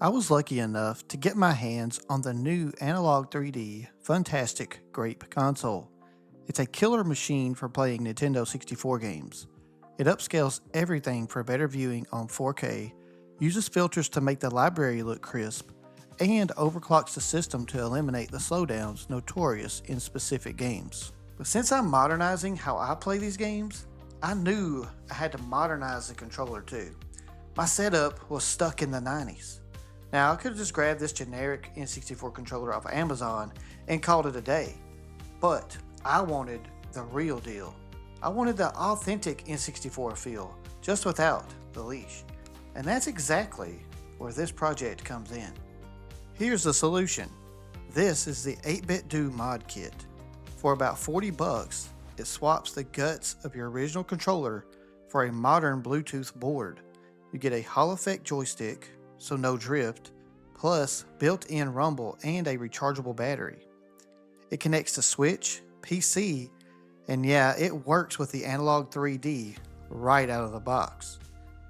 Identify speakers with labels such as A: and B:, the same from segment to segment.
A: I was lucky enough to get my hands on the new Analog 3D Funtastic Grape console. It's a killer machine for playing Nintendo 64 games. It upscales everything for better viewing on 4K, uses filters to make the library look crisp, and overclocks the system to eliminate the slowdowns notorious in specific games. But since I'm modernizing how I play these games, I knew I had to modernize the controller too. My setup was stuck in the 90s. Now, I could have just grabbed this generic N64 controller off of Amazon and called it a day, but I wanted the real deal. I wanted the authentic N64 feel, just without the leash. And that's exactly where this project comes in. Here's the solution. This is the 8-bit Do mod kit. For about $40, it swaps the guts of your original controller for a modern Bluetooth board. You get a Hall effect joystick, so no drift, plus built-in rumble and a rechargeable battery. It connects to Switch, PC, and yeah, it works with the Analogue 3D right out of the box.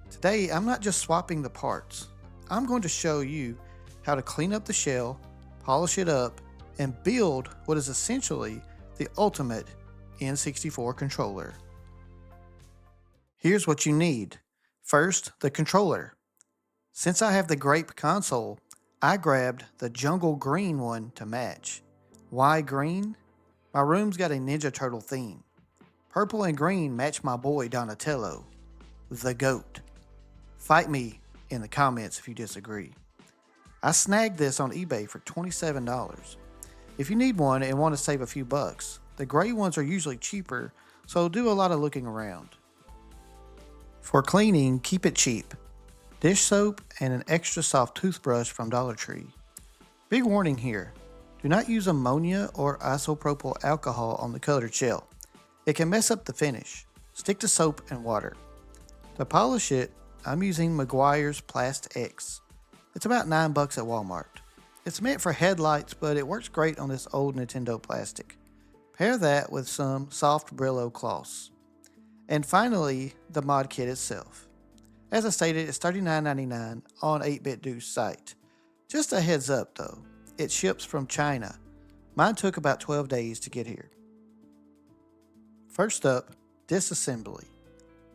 A: Today, I'm not just swapping the parts. I'm going to show you how to clean up the shell, polish it up, and build what is essentially the ultimate N64 controller. Here's what you need. First, the controller. Since I have the Grape console, I grabbed the Jungle Green one to match. Why green? My room's got a Ninja Turtle theme. Purple and green match my boy Donatello, the GOAT. Fight me in the comments if you disagree. I snagged this on eBay for $27. If you need one and want to save a few bucks, the gray ones are usually cheaper, so do a lot of looking around. For cleaning, keep it cheap. Dish soap and an extra soft toothbrush from Dollar Tree. Big warning here, do not use ammonia or isopropyl alcohol on the colored shell. It can mess up the finish. Stick to soap and water. To polish it, I'm using Meguiar's Plast X. It's about $9 at Walmart. It's meant for headlights, but it works great on this old Nintendo plastic. Pair that with some soft Brillo cloths. And finally, the mod kit itself. As I stated, it's $39.99 on 8-bit Do's site. Just a heads up though, it ships from China. Mine took about 12 days to get here. First up, disassembly.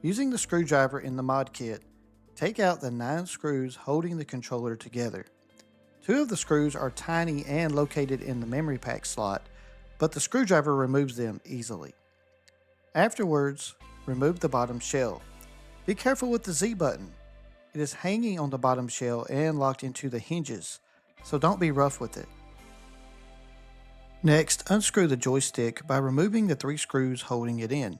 A: Using the screwdriver in the mod kit, take out the 9 screws holding the controller together. 2 of the screws are tiny and located in the memory pack slot, but the screwdriver removes them easily. Afterwards, remove the bottom shell. Be careful with the Z button. It is hanging on the bottom shell and locked into the hinges, so don't be rough with it. Next, unscrew the joystick by removing the 3 screws holding it in.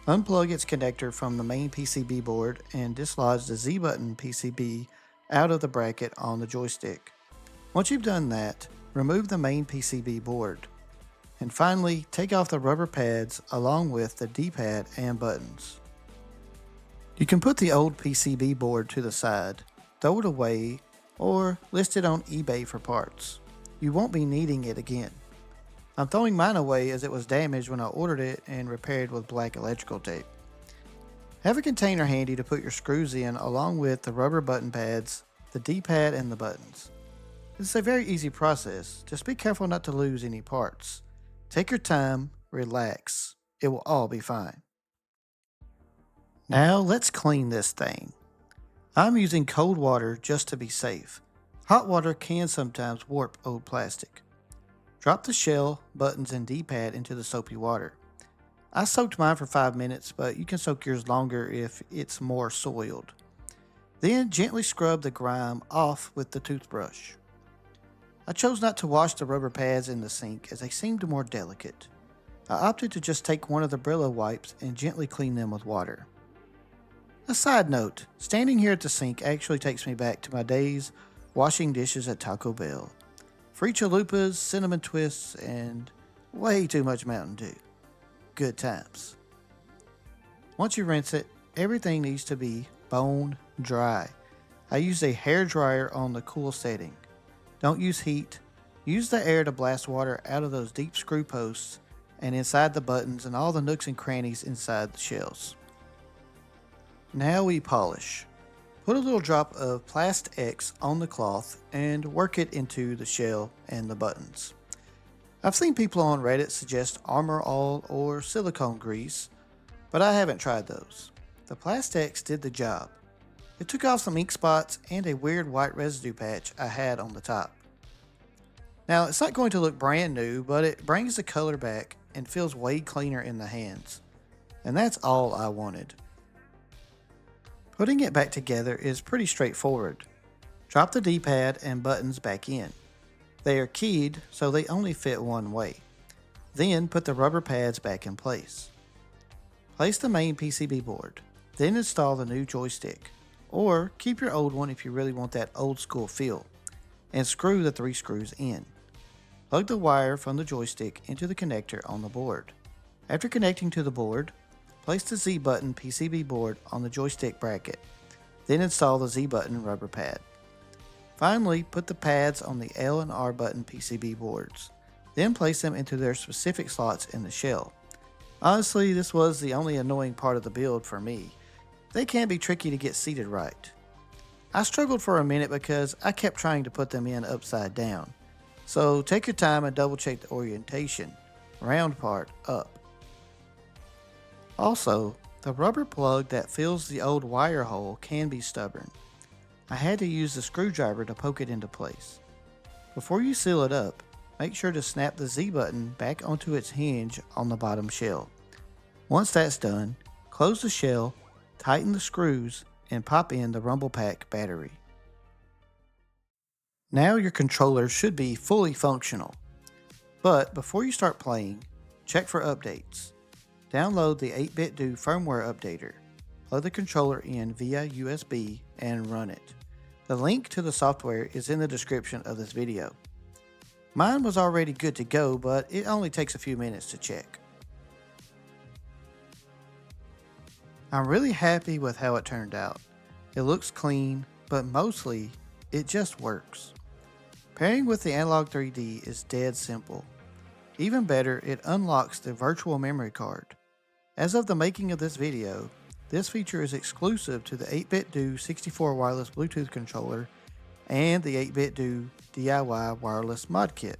A: Unplug its connector from the main PCB board and dislodge the Z button PCB out of the bracket on the joystick. Once you've done that, remove the main PCB board. And finally, take off the rubber pads along with the D-pad and buttons. You can put the old PCB board to the side, throw it away, or list it on eBay for parts. You won't be needing it again. I'm throwing mine away as it was damaged when I ordered it and repaired with black electrical tape. Have a container handy to put your screws in along with the rubber button pads, the D-pad, and the buttons. It's a very easy process, just be careful not to lose any parts. Take your time, relax, it will all be fine. Now let's clean this thing. I'm using cold water just to be safe. Hot water can sometimes warp old plastic. Drop the shell, buttons, and D-pad into the soapy water. I soaked mine for 5 minutes, but you can soak yours longer if it's more soiled. Then gently scrub the grime off with the toothbrush. I chose not to wash the rubber pads in the sink as they seemed more delicate. I opted to just take one of the Brillo wipes and gently clean them with water. A side note, standing here at the sink actually takes me back to my days washing dishes at Taco Bell. Free chalupas, cinnamon twists, and way too much Mountain Dew. Good times. Once you rinse it, everything needs to be bone dry. I used a hair dryer on the cool setting. Don't use heat. Use the air to blast water out of those deep screw posts and inside the buttons and all the nooks and crannies inside the shells. Now we polish. Put a little drop of Plast-X on the cloth and work it into the shell and the buttons. I've seen people on Reddit suggest Armor All or silicone grease, but I haven't tried those. The Plast-X did the job. It took off some ink spots and a weird white residue patch I had on the top. Now, it's not going to look brand new, but it brings the color back and feels way cleaner in the hands. And that's all I wanted. Putting it back together is pretty straightforward. Drop the D-pad and buttons back in. They are keyed, so they only fit one way. Then put the rubber pads back in place. Place the main PCB board. Then install the new joystick, or keep your old one if you really want that old school feel, and screw the 3 screws in. Plug the wire from the joystick into the connector on the board. After connecting to the board, place the Z button PCB board on the joystick bracket. Then install the Z button rubber pad. Finally, put the pads on the L and R button PCB boards. Then place them into their specific slots in the shell. Honestly, this was the only annoying part of the build for me. They can be tricky to get seated right. I struggled for a minute because I kept trying to put them in upside down. So take your time and double check the orientation. Round part up. Also, the rubber plug that fills the old wire hole can be stubborn. I had to use the screwdriver to poke it into place. Before you seal it up, make sure to snap the Z button back onto its hinge on the bottom shell. Once that's done, close the shell, tighten the screws, and pop in the Rumble Pack battery. Now your controller should be fully functional. But before you start playing, check for updates. Download the 8BitDo firmware updater. Plug the controller in via USB and run it. The link to the software is in the description of this video. Mine was already good to go, but it only takes a few minutes to check. I'm really happy with how it turned out. It looks clean, but mostly, it just works. Pairing with the Analogue 3D is dead simple. Even better, it unlocks the virtual memory card. As of the making of this video, this feature is exclusive to the 8BitDo 64 wireless Bluetooth controller and the 8BitDo DIY wireless mod kit.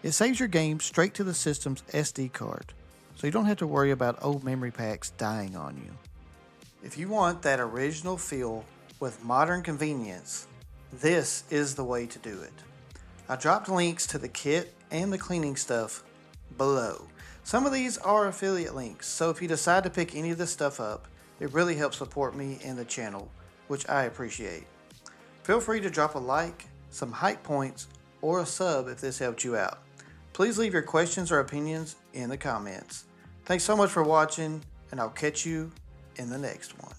A: It saves your game straight to the system's SD card, so you don't have to worry about old memory packs dying on you. If you want that original feel with modern convenience, this is the way to do it. I dropped links to the kit and the cleaning stuff below. Some of these are affiliate links, so if you decide to pick any of this stuff up, it really helps support me and the channel, which I appreciate. Feel free to drop a like, some hype points, or a sub if this helped you out. Please leave your questions or opinions in the comments. Thanks so much for watching, and I'll catch you in the next one.